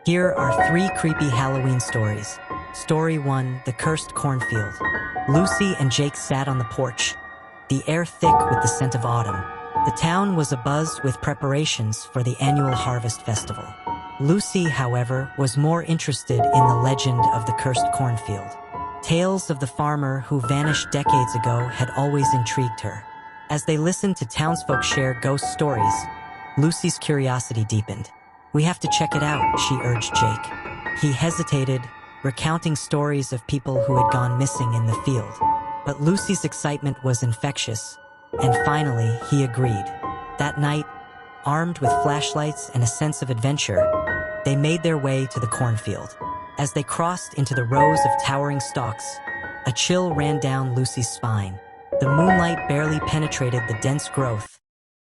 Here are 3 creepy Halloween stories. Story 1, The Cursed Cornfield. Lucy and Jake sat on the porch, the air thick with the scent of autumn. The town was abuzz with preparations for the annual harvest festival. Lucy, however, was more interested in the legend of the cursed cornfield. Tales of the farmer who vanished decades ago had always intrigued her. As they listened to townsfolk share ghost stories, Lucy's curiosity deepened. "We have to check it out," she urged Jake. He hesitated, recounting stories of people who had gone missing in the field. But Lucy's excitement was infectious, and finally he agreed. That night, armed with flashlights and a sense of adventure, they made their way to the cornfield. As they crossed into the rows of towering stalks, a chill ran down Lucy's spine. The moonlight barely penetrated the dense growth,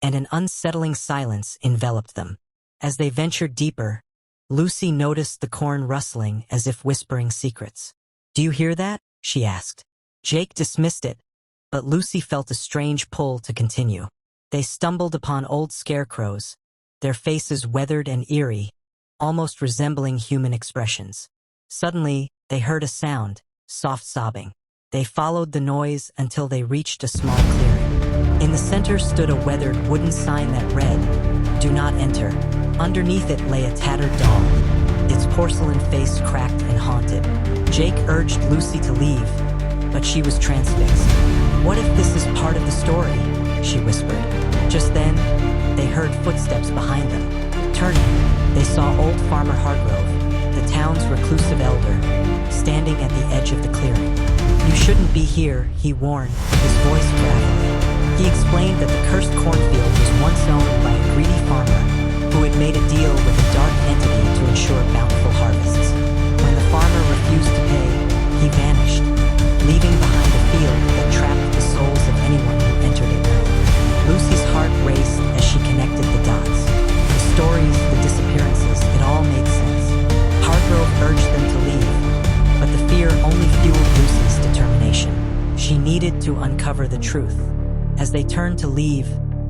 and an unsettling silence enveloped them. As they ventured deeper, Lucy noticed the corn rustling as if whispering secrets. "Do you hear that?" she asked. Jake dismissed it, but Lucy felt a strange pull to continue. They stumbled upon old scarecrows, their faces weathered and eerie, almost resembling human expressions. Suddenly, they heard a sound, soft sobbing. They followed the noise until they reached a small clearing. In the center stood a weathered wooden sign that read, "Do not enter." Underneath it lay a tattered doll, its porcelain face cracked and haunted. Jake urged Lucy to leave, but she was transfixed. "What if this is part of the story?" she whispered. Just then, they heard footsteps behind them. Turning, they saw old Farmer Hargrove, the town's reclusive elder, standing at the edge of the clearing. "You shouldn't be here," he warned, his voice gravelly. He explained that the cursed cornfield was once owned by a greedy farmer who had made a deal with a dark entity to ensure bountiful harvests. When the farmer refused to pay, he vanished, leaving behind a field that trapped the souls of anyone who entered it. Lucy's heart raced as she connected the dots. The stories, the disappearances, it all made sense. Hargrove urged them to leave, but the fear only fueled Lucy's determination. She needed to uncover the truth. As they turned to leave,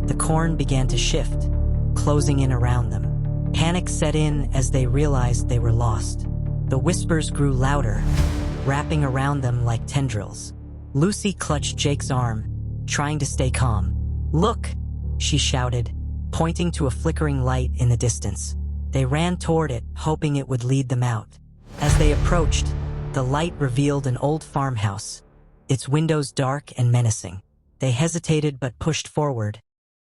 the corn began to shift, closing in around them. Panic set in as they realized they were lost. The whispers grew louder, wrapping around them like tendrils. Lucy clutched Jake's arm, trying to stay calm. "Look!" she shouted, pointing to a flickering light in the distance. They ran toward it, hoping it would lead them out. As they approached, the light revealed an old farmhouse, its windows dark and menacing. They hesitated but pushed forward,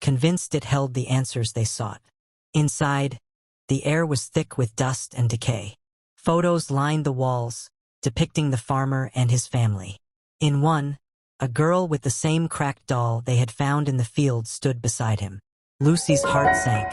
convinced it held the answers they sought. Inside, the air was thick with dust and decay. Photos lined the walls, depicting the farmer and his family. In one, a girl with the same cracked doll they had found in the field stood beside him. Lucy's heart sank.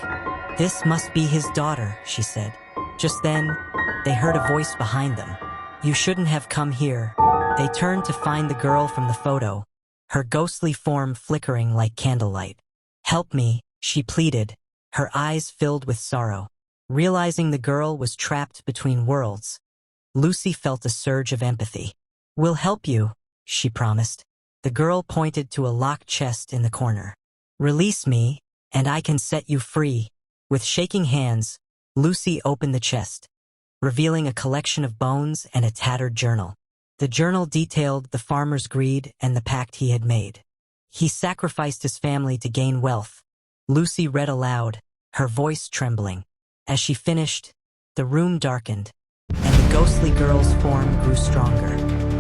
"This must be his daughter," she said. Just then, they heard a voice behind them. "You shouldn't have come here." They turned to find the girl from the photo, her ghostly form flickering like candlelight. "Help me," she pleaded, her eyes filled with sorrow. Realizing the girl was trapped between worlds, Lucy felt a surge of empathy. "We'll help you," she promised. The girl pointed to a locked chest in the corner. "Release me, and I can set you free." With shaking hands, Lucy opened the chest, revealing a collection of bones and a tattered journal. The journal detailed the farmer's greed and the pact he had made. He sacrificed his family to gain wealth. Lucy read aloud, her voice trembling. As she finished, the room darkened, and the ghostly girl's form grew stronger.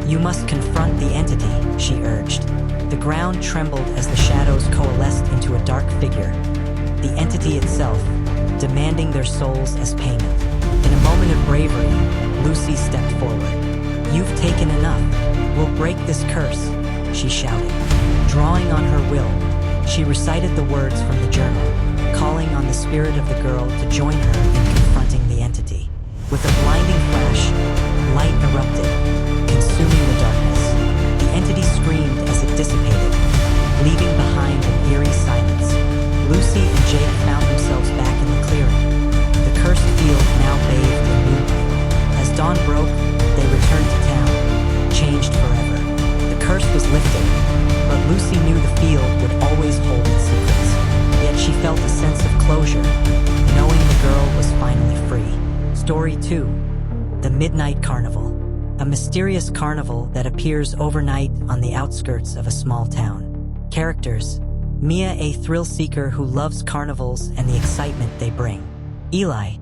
"You must confront the entity," she urged. The ground trembled as the shadows coalesced into a dark figure, the entity itself, demanding their souls as payment. In a moment of bravery, Lucy stepped forward. "You've taken enough. We'll break this curse," she shouted. Drawing on her will, she recited the words from the journal, calling on the spirit of the girl to join her in confronting the entity. With a blinding flash, light erupted, consuming the darkness. The entity screamed as it dissipated, leaving behind an eerie silence. Lucy and Jake found themselves back in the clearing, the cursed field now bathed in moonlight. As dawn broke, they returned to town, changed forever. The curse was lifted, but Lucy knew the field would always hold its secrets. Yet she felt a sense of closure, knowing the girl was Story 2. The Midnight Carnival. A mysterious carnival that appears overnight on the outskirts of a small town. Characters: Mia, a thrill seeker who loves carnivals and the excitement they bring. Eli,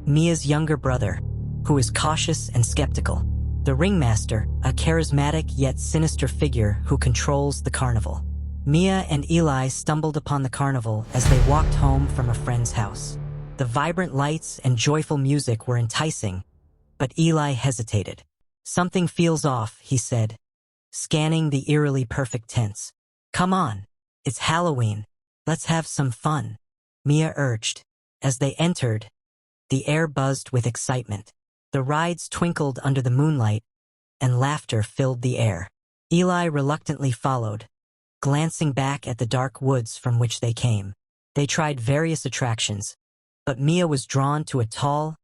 Mia's younger brother, who is cautious and skeptical. The ringmaster, a charismatic yet sinister figure who controls the carnival. Mia and Eli stumbled upon the carnival as they walked home from a friend's house. The vibrant lights and joyful music were enticing, but Eli hesitated. "Something feels off," he said, scanning the eerily perfect tents. "Come on, it's Halloween. Let's have some fun," Mia urged. As they entered, the air buzzed with excitement. The rides twinkled under the moonlight, and laughter filled the air. Eli reluctantly followed, glancing back at the dark woods from which they came. They tried various attractions, but Mia was drawn to a tall,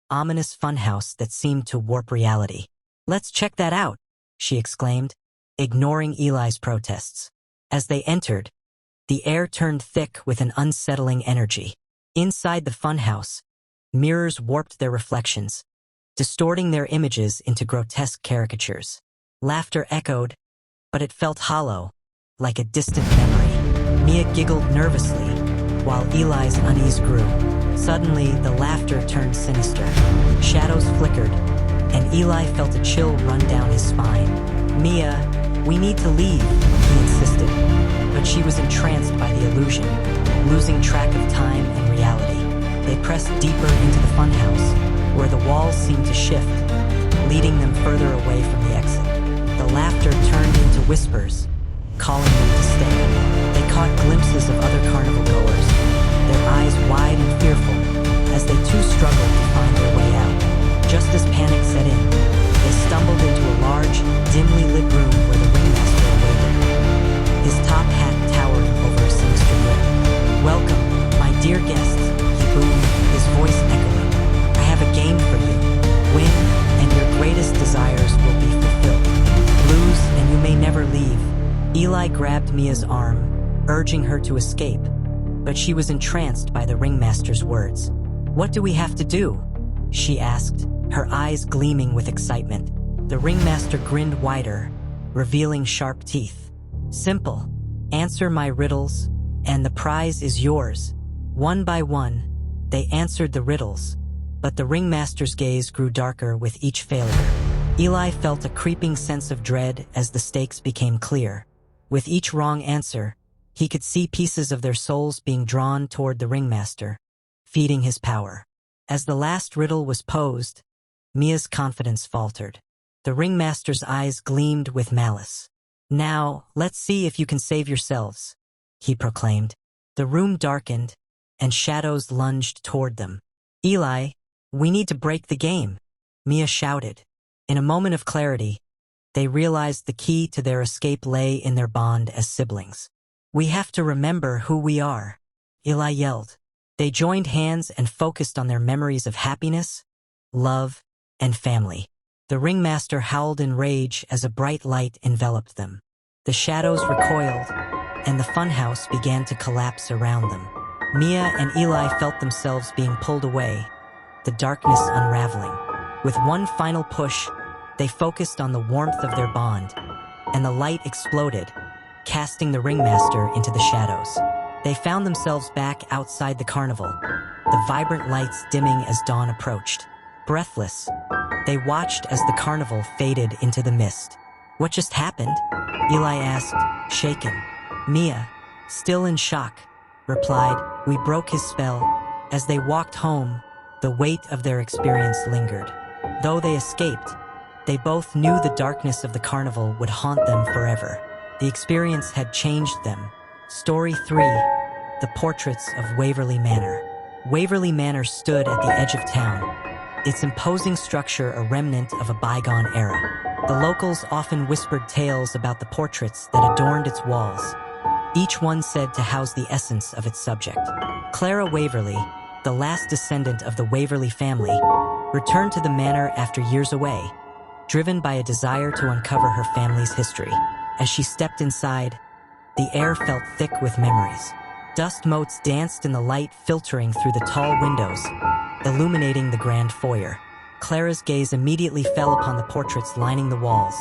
ominous funhouse that seemed to warp reality. "Let's check that out," she exclaimed, ignoring Eli's protests. As they entered, the air turned thick with an unsettling energy. Inside the funhouse, mirrors warped their reflections, distorting their images into grotesque caricatures. Laughter echoed, but it felt hollow, like a distant memory. Mia giggled nervously, while Eli's unease grew. Suddenly, the laughter turned sinister. Shadows flickered, and Eli felt a chill run down his spine. "Mia, we need to leave," he insisted, but she was entranced by the illusion, losing track of time and reality. They pressed deeper into the funhouse, where the walls seemed to shift, leading them further away from the exit. The laughter turned into whispers, calling them to stay. They caught glimpses of other carnival goers, their eyes wide and fearful, as they too struggled to find their way out. Just as panic set in, they stumbled into a large, dimly lit room where the ringmaster awaited, his top hat towering over a sinister grin. "Welcome, my dear guests," he boomed, his voice echoing. "I have a game for you. Win, and your greatest desires will be fulfilled. Lose, and you may never leave." Eli grabbed Mia's arm, urging her to escape, but she was entranced by the ringmaster's words. "What do we have to do?" she asked, her eyes gleaming with excitement. The ringmaster grinned wider, revealing sharp teeth. "Simple. Answer my riddles, and the prize is yours." One by one, they answered the riddles, but the ringmaster's gaze grew darker with each failure. Eli felt a creeping sense of dread as the stakes became clear. With each wrong answer, he could see pieces of their souls being drawn toward the ringmaster, feeding his power. As the last riddle was posed, Mia's confidence faltered. The ringmaster's eyes gleamed with malice. "Now, let's see if you can save yourselves," he proclaimed. The room darkened, and shadows lunged toward them. "Eli, we need to break the game," Mia shouted. In a moment of clarity, they realized the key to their escape lay in their bond as siblings. "We have to remember who we are," Eli yelled. They joined hands and focused on their memories of happiness, love, and family. The ringmaster howled in rage as a bright light enveloped them. The shadows recoiled, and the funhouse began to collapse around them. Mia and Eli felt themselves being pulled away, the darkness unraveling. With one final push, they focused on the warmth of their bond, and the light exploded, casting the ringmaster into the shadows. They found themselves back outside the carnival, the vibrant lights dimming as dawn approached. Breathless, they watched as the carnival faded into the mist. "What just happened?" Eli asked, shaken. Mia, still in shock, replied, "We broke his spell." As they walked home, the weight of their experience lingered. Though they escaped, they both knew the darkness of the carnival would haunt them forever. The experience had changed them. Story 3. The Portraits of Waverly Manor. Waverly Manor stood at the edge of town, its imposing structure a remnant of a bygone era. The locals often whispered tales about the portraits that adorned its walls, each one said to house the essence of its subject. Clara Waverly, the last descendant of the Waverly family, returned to the manor after years away, driven by a desire to uncover her family's history. As she stepped inside, the air felt thick with memories. Dust motes danced in the light filtering through the tall windows, illuminating the grand foyer. Clara's gaze immediately fell upon the portraits lining the walls.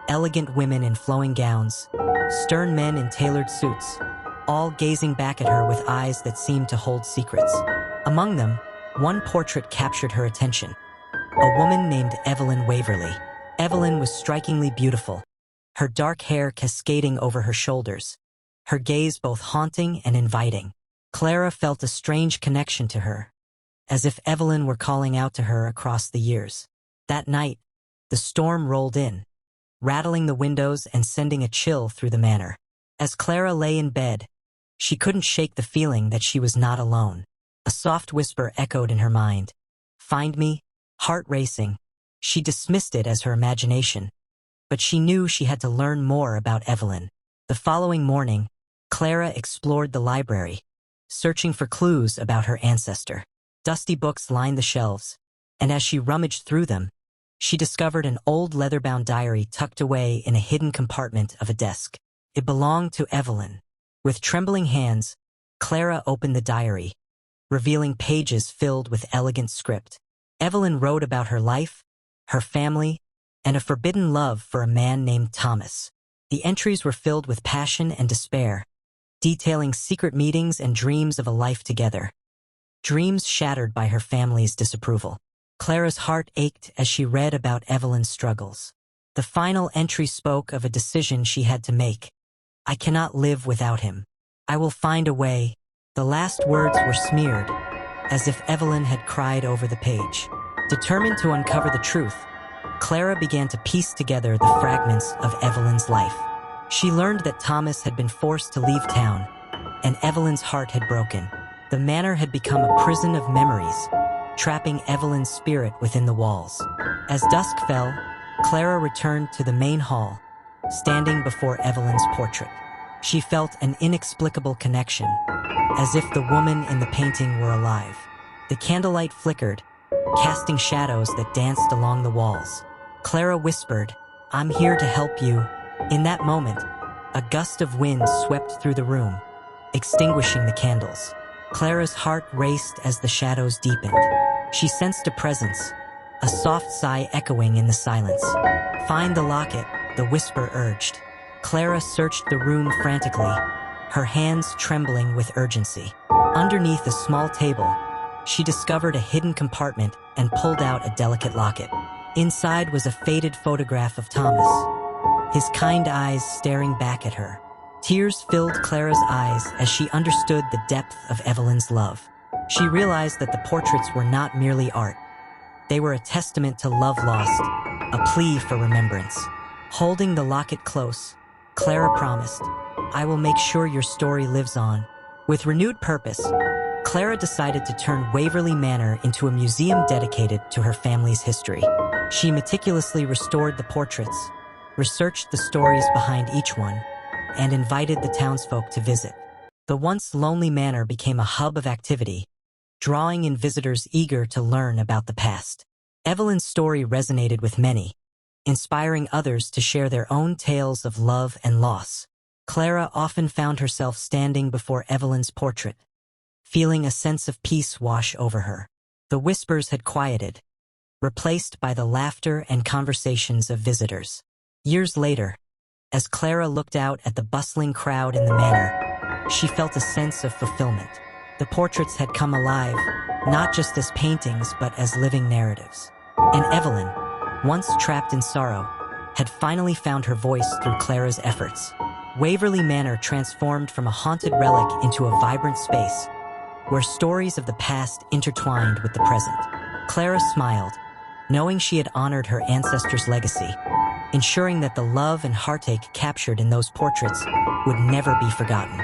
Elegant women in flowing gowns, stern men in tailored suits, all gazing back at her with eyes that seemed to hold secrets. Among them, one portrait captured her attention. A woman named Evelyn Waverley. Evelyn was strikingly beautiful, her dark hair cascading over her shoulders, her gaze both haunting and inviting. Clara felt a strange connection to her, as if Evelyn were calling out to her across the years. That night, the storm rolled in, rattling the windows and sending a chill through the manor. As Clara lay in bed, she couldn't shake the feeling that she was not alone. A soft whisper echoed in her mind. "Find me?" Heart racing, she dismissed it as her imagination, but she knew she had to learn more about Evelyn. The following morning, Clara explored the library, searching for clues about her ancestor. Dusty books lined the shelves, and as she rummaged through them, she discovered an old leather-bound diary tucked away in a hidden compartment of a desk. It belonged to Evelyn. With trembling hands, Clara opened the diary, revealing pages filled with elegant script. Evelyn wrote about her life, her family, and a forbidden love for a man named Thomas. The entries were filled with passion and despair, detailing secret meetings and dreams of a life together. Dreams shattered by her family's disapproval. Clara's heart ached as she read about Evelyn's struggles. The final entry spoke of a decision she had to make. "I cannot live without him. I will find a way." The last words were smeared, as if Evelyn had cried over the page. Determined to uncover the truth, Clara began to piece together the fragments of Evelyn's life. She learned that Thomas had been forced to leave town, and Evelyn's heart had broken. The manor had become a prison of memories, trapping Evelyn's spirit within the walls. As dusk fell, Clara returned to the main hall, standing before Evelyn's portrait. She felt an inexplicable connection, as if the woman in the painting were alive. The candlelight flickered, casting shadows that danced along the walls. Clara whispered, "I'm here to help you." In that moment, a gust of wind swept through the room, extinguishing the candles. Clara's heart raced as the shadows deepened. She sensed a presence, a soft sigh echoing in the silence. "Find the locket," the whisper urged. Clara searched the room frantically, her hands trembling with urgency. Underneath a small table, she discovered a hidden compartment and pulled out a delicate locket. Inside was a faded photograph of Thomas, his kind eyes staring back at her. Tears filled Clara's eyes as she understood the depth of Evelyn's love. She realized that the portraits were not merely art. They were a testament to love lost, a plea for remembrance. Holding the locket close, Clara promised, "I will make sure your story lives on." With renewed purpose, Clara decided to turn Waverley Manor into a museum dedicated to her family's history. She meticulously restored the portraits, researched the stories behind each one, and invited the townsfolk to visit. The once lonely manor became a hub of activity, drawing in visitors eager to learn about the past. Evelyn's story resonated with many, inspiring others to share their own tales of love and loss. Clara often found herself standing before Evelyn's portrait, feeling a sense of peace wash over her. The whispers had quieted, replaced by the laughter and conversations of visitors. Years later, as Clara looked out at the bustling crowd in the manor, she felt a sense of fulfillment. The portraits had come alive, not just as paintings but as living narratives. And Evelyn, once trapped in sorrow, had finally found her voice through Clara's efforts. Waverley Manor transformed from a haunted relic into a vibrant space, where stories of the past intertwined with the present. Clara smiled, knowing she had honored her ancestors' legacy, ensuring that the love and heartache captured in those portraits would never be forgotten.